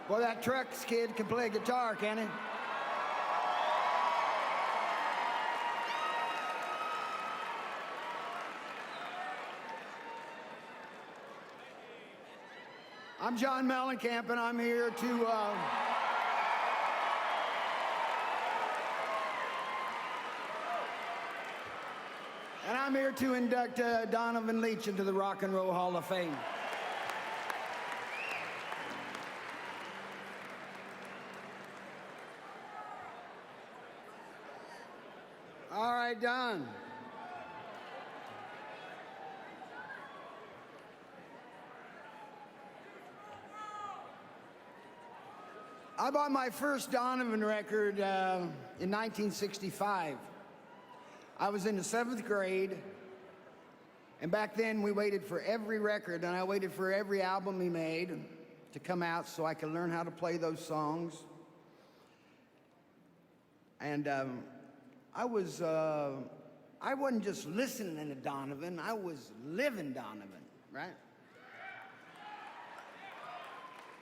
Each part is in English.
Boy, that Trucks kid can play guitar, can he? I'm John Mellencamp, and I'm here to induct Donovan Leach into the Rock and Roll Hall of Fame. All right, Don. I bought my first Donovan record in 1965. I was in the 7th grade, and back then we waited for every record, and I waited for every album he made to come out so I could learn how to play those songs. And I wasn't just listening to Donovan, I was living Donovan, right?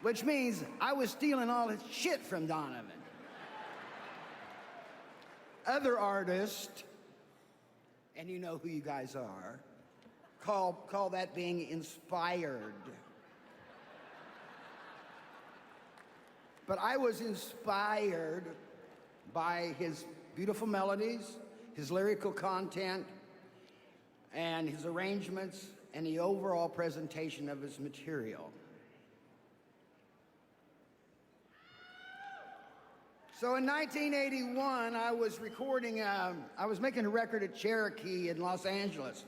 Which means I was stealing all his shit from Donovan. Other artists, and you know who you guys are, call that being inspired. But I was inspired by his beautiful melodies, his lyrical content, and his arrangements, and the overall presentation of his material. So in 1981, I was making a record at Cherokee in Los Angeles.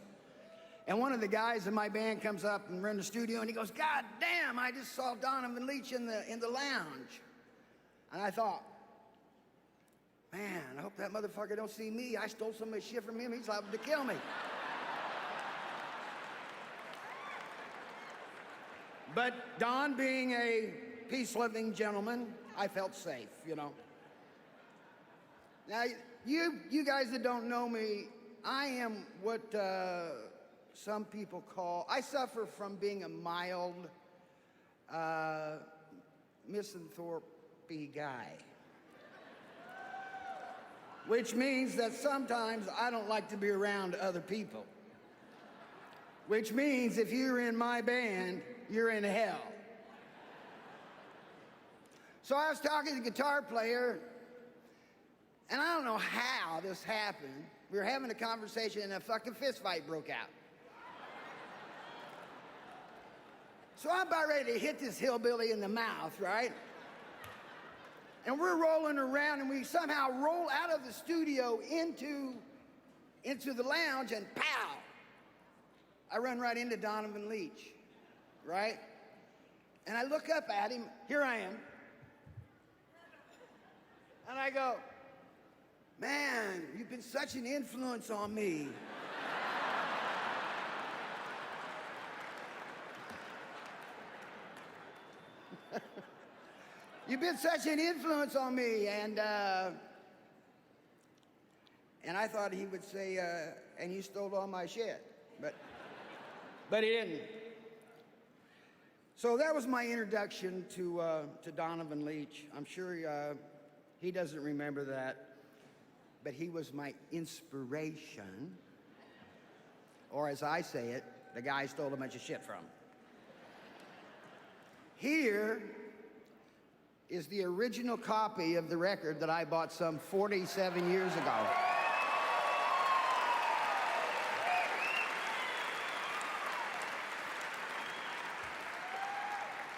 And one of the guys in my band comes up and we're in the studio and he goes, "God damn, I just saw Donovan Leach in the lounge." And I thought, man, I hope that motherfucker don't see me. I stole some of his shit from him. He's liable to kill me. But Don, being a peace-loving gentleman, I felt safe, you know. Now, you guys that don't know me, I am what some people call, I suffer from being a mild misanthropy guy. Which means that sometimes I don't like to be around other people. Which means if you're in my band, you're in hell. So I was talking to the guitar player, and I don't know how this happened. We were having a conversation and a fucking fist fight broke out. So I'm about ready to hit this hillbilly in the mouth, right? And we're rolling around and we somehow roll out of the studio into the lounge and pow! I run right into Donovan Leach, right? And I look up at him, here I am. And I go, "Man, you've been such an influence on me." You've been such an influence on me, and I thought he would say, "And you stole all my shit," but he didn't. So that was my introduction to Donovan Leach. I'm sure he doesn't remember that. But he was my inspiration, or as I say it, the guy I stole a bunch of shit from. Here is the original copy of the record that I bought some 47 years ago.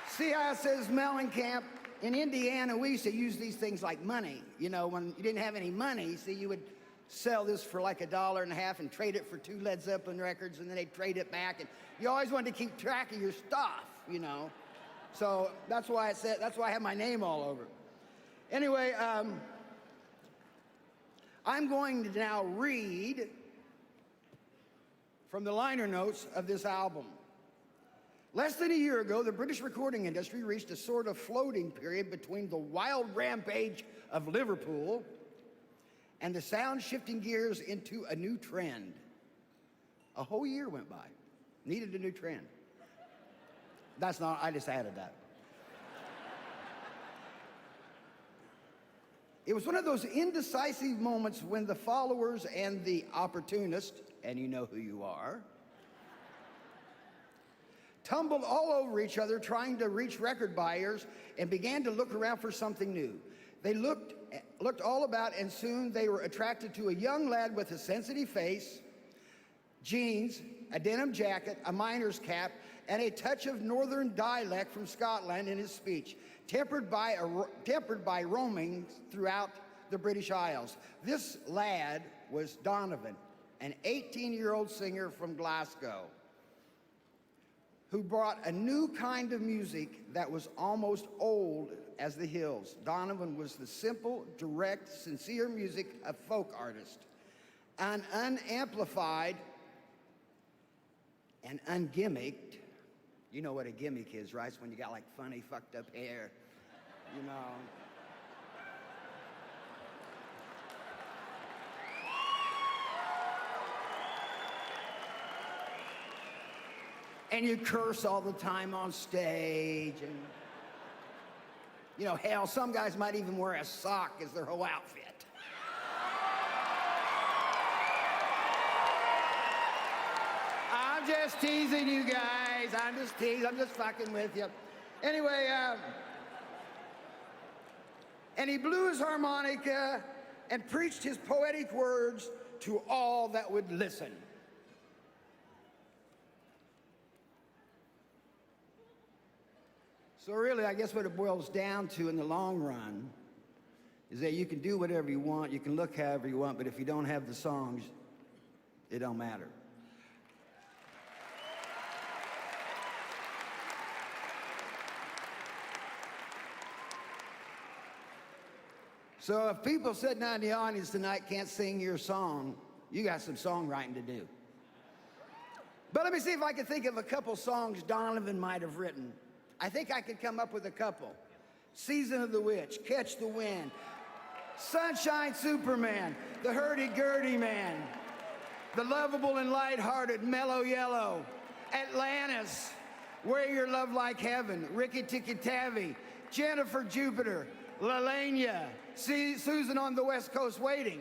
See how it says Mellencamp? In Indiana, we used to use these things like money. You know, when you didn't have any money, see, you would sell this for like $1.50 and trade it for 2 Led Zeppelin records, and then they'd trade it back. And you always wanted to keep track of your stuff, you know. So that's why I have my name all over. Anyway, I'm going to now read from the liner notes of this album. Less than a year ago, the British recording industry reached a sort of floating period between the wild rampage of Liverpool and the sound shifting gears into a new trend. A whole year went by. Needed a new trend. That's not, I just added that. It was one of those indecisive moments when the followers and the opportunist, and you know who you are, tumbled all over each other trying to reach record buyers and began to look around for something new. They looked all about, and soon they were attracted to a young lad with a sensitive face, jeans, a denim jacket, a miner's cap, and a touch of northern dialect from Scotland in his speech, tempered by roaming throughout the British Isles. This lad was Donovan, an 18-year-old singer from Glasgow, who brought a new kind of music that was almost old as the hills. Donovan was the simple, direct, sincere music of folk artist, an unamplified and ungimmicked. You know what a gimmick is, right? It's when you got like funny, fucked up hair, you know. And you curse all the time on stage, and you know, hell, some guys might even wear a sock as their whole outfit. I'm just teasing you guys. I'm just fucking with you. Anyway, and he blew his harmonica and preached his poetic words to all that would listen. So really, I guess what it boils down to in the long run is that you can do whatever you want, you can look however you want, but if you don't have the songs, it don't matter. So if people sitting out in the audience tonight can't sing your song, you got some songwriting to do. But let me see if I can think of a couple songs Donovan might have written. I think I could come up with a couple. Season of the Witch, Catch the Wind, Sunshine Superman, The Hurdy-Gurdy Man, The Lovable and Lighthearted, Mellow Yellow, Atlantis, Wear Your Love Like Heaven, Ricky Tikki Tavi, Jennifer Jupiter, Lalania, Susan on the West Coast Waiting.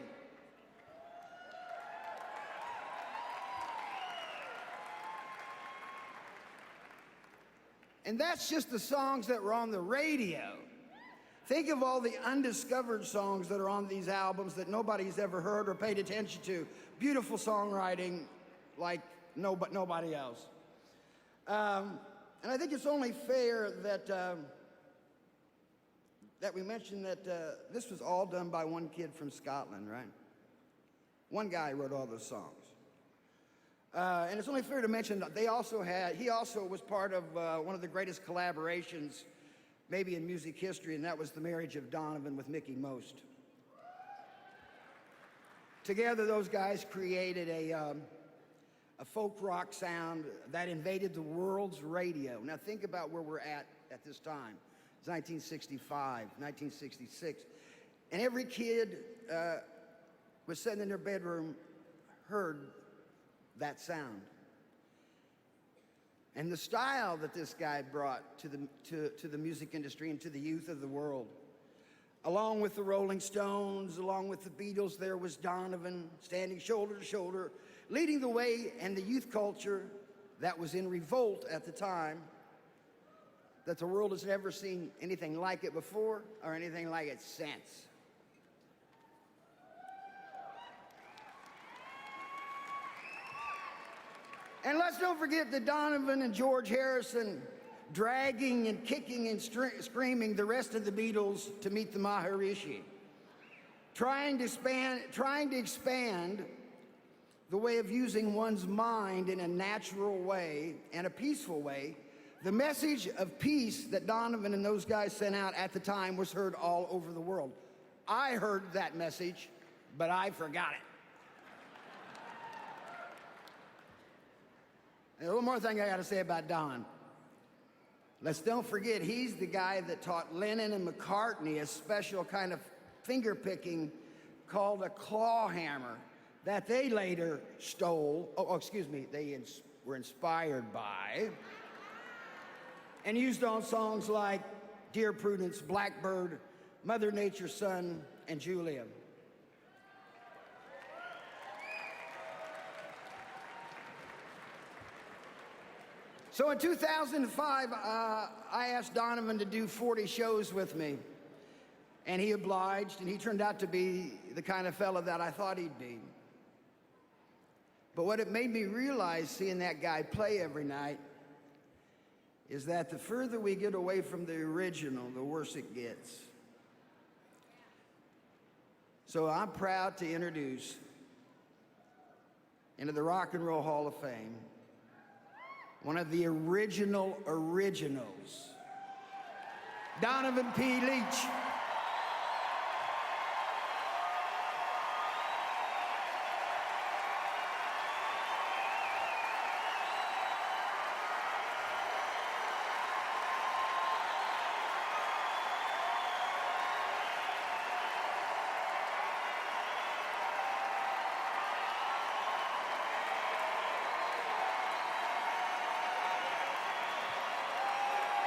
And that's just the songs that were on the radio. Think of all the undiscovered songs that are on these albums that nobody's ever heard or paid attention to. Beautiful songwriting like nobody else. And I think it's only fair that that we mention that this was all done by one kid from Scotland, right? One guy wrote all those songs. And it's only fair to mention that he also was part of one of the greatest collaborations maybe in music history, and that was the marriage of Donovan with Mickie Most. Together, those guys created a folk rock sound that invaded the world's radio. Now think about where we're at this time. It's 1965, 1966. And every kid was sitting in their bedroom, heard that sound. And the style that this guy brought to the music industry and to the youth of the world. Along with the Rolling Stones, along with the Beatles, there was Donovan standing shoulder to shoulder, leading the way, and the youth culture that was in revolt at the time, that the world has never seen anything like it before or anything like it since. And let's don't forget that Donovan and George Harrison dragging and kicking and screaming the rest of the Beatles to meet the Maharishi, trying to expand the way of using one's mind in a natural way and a peaceful way. The message of peace that Donovan and those guys sent out at the time was heard all over the world. I heard that message, but I forgot it. And a little more thing I got to say about Don. Let's don't forget, he's the guy that taught Lennon and McCartney a special kind of finger picking called a claw hammer that they later stole, they were inspired by, and used on songs like Dear Prudence, Blackbird, Mother Nature's Son, and Julia. So in 2005, I asked Donovan to do 40 shows with me, and he obliged, and he turned out to be the kind of fella that I thought he'd be. But what it made me realize, seeing that guy play every night, is that the further we get away from the original, the worse it gets. So I'm proud to introduce into the Rock and Roll Hall of Fame one of the originals, Donovan P. Leach.